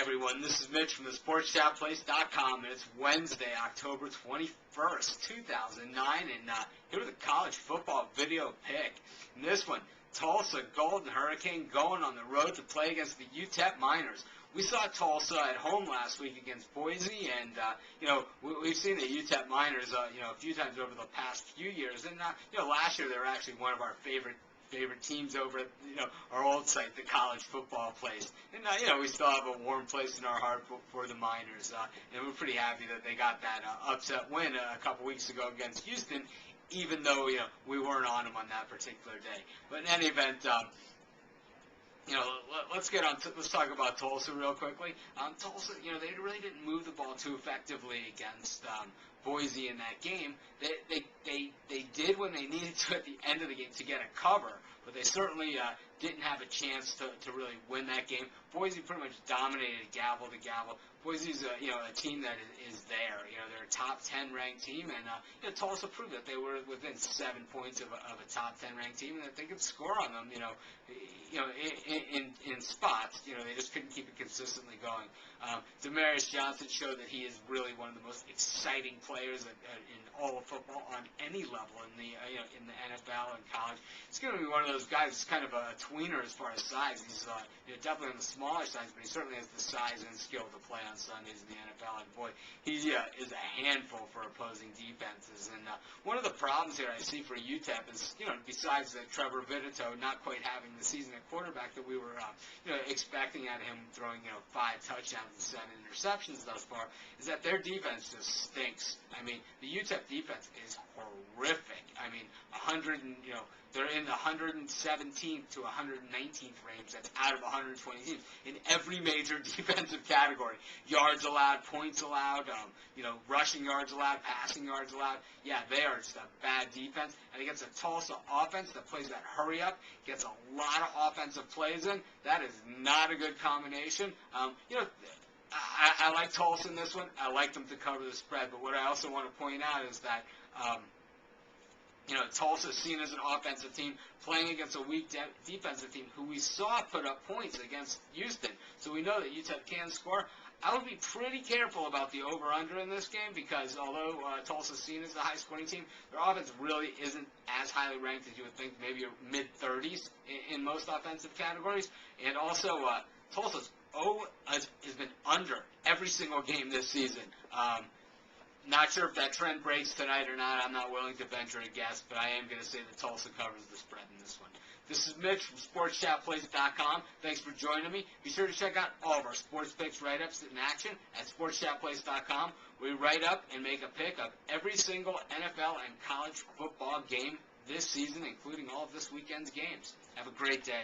everyone, this is Mitch from the SportsChatPlace.com, and it's Wednesday, October 21st, 2009, and here with a college football video pick. In this one, Tulsa Golden Hurricane going on the road to play against the Utep Miners. We saw Tulsa at home last week against Boise, and we've seen the Utep Miners a few times over the past few years, and last year they were actually one of our favorite teams over at our old site, the College Football Place. And we still have a warm place in our heart for the Miners, and we're pretty happy that they got that upset win a couple weeks ago against Houston, even though we weren't on them on that particular day. But in any event, let's talk about Tulsa real quickly. Tulsa, they really didn't move the ball too effectively against Boise in that game. They did when they needed to at the end of the game to get a cover, but they certainly didn't have a chance to really win that game. Boise pretty much dominated gavel to gavel. Boise's a team that is there. They're a top 10 ranked team, and Tulsa proved that they were within 7 points of a top 10 ranked team, and that they could score on them. In spots. They just couldn't keep it consistently going. Demarius Johnson showed that he is really one of the most exciting players in all of football on any level in the NFL and college. He's going to be one of those guys that's kind of a tweener as far as size. He's definitely on the smaller side, but he certainly has the size and skill to play on Sundays in the NFL. And boy, he is a handful for opposing defenses. And one of the problems here I see for UTEP is, besides Trevor Vitito not quite having the season at quarterback that we were expecting out of him, throwing 5 touchdowns and 7 interceptions thus far, is that their defense just stinks. I mean, the UTEP defense is horrific. I mean, they're in the 117th to 119th range. That's out of 120 teams in every major defensive category. Yards allowed, points allowed, rushing yards allowed, passing yards allowed. Yeah, they are just a bad defense. And against a Tulsa offense that plays that hurry up, gets a lot of offensive plays in, that is not a good combination. I like Tulsa in this one. I like them to cover the spread. But what I also want to point out is that Tulsa is seen as an offensive team playing against a weak defensive team who we saw put up points against Houston. So we know that UTEP can score. I would be pretty careful about the over-under in this game because although Tulsa is seen as the high-scoring team, their offense really isn't as highly ranked as you would think, maybe mid-30s in most offensive categories. And also, Tulsa's has been under every single game this season. Not sure if that trend breaks tonight or not. I'm not willing to venture a guess, but I am going to say that Tulsa covers the spread in this one. This is Mitch from SportsChatPlace.com. Thanks for joining me. Be sure to check out all of our sports picks write-ups in action at SportsChatPlace.com. We write up and make a pick of every single NFL and college football game this season, including all of this weekend's games. Have a great day.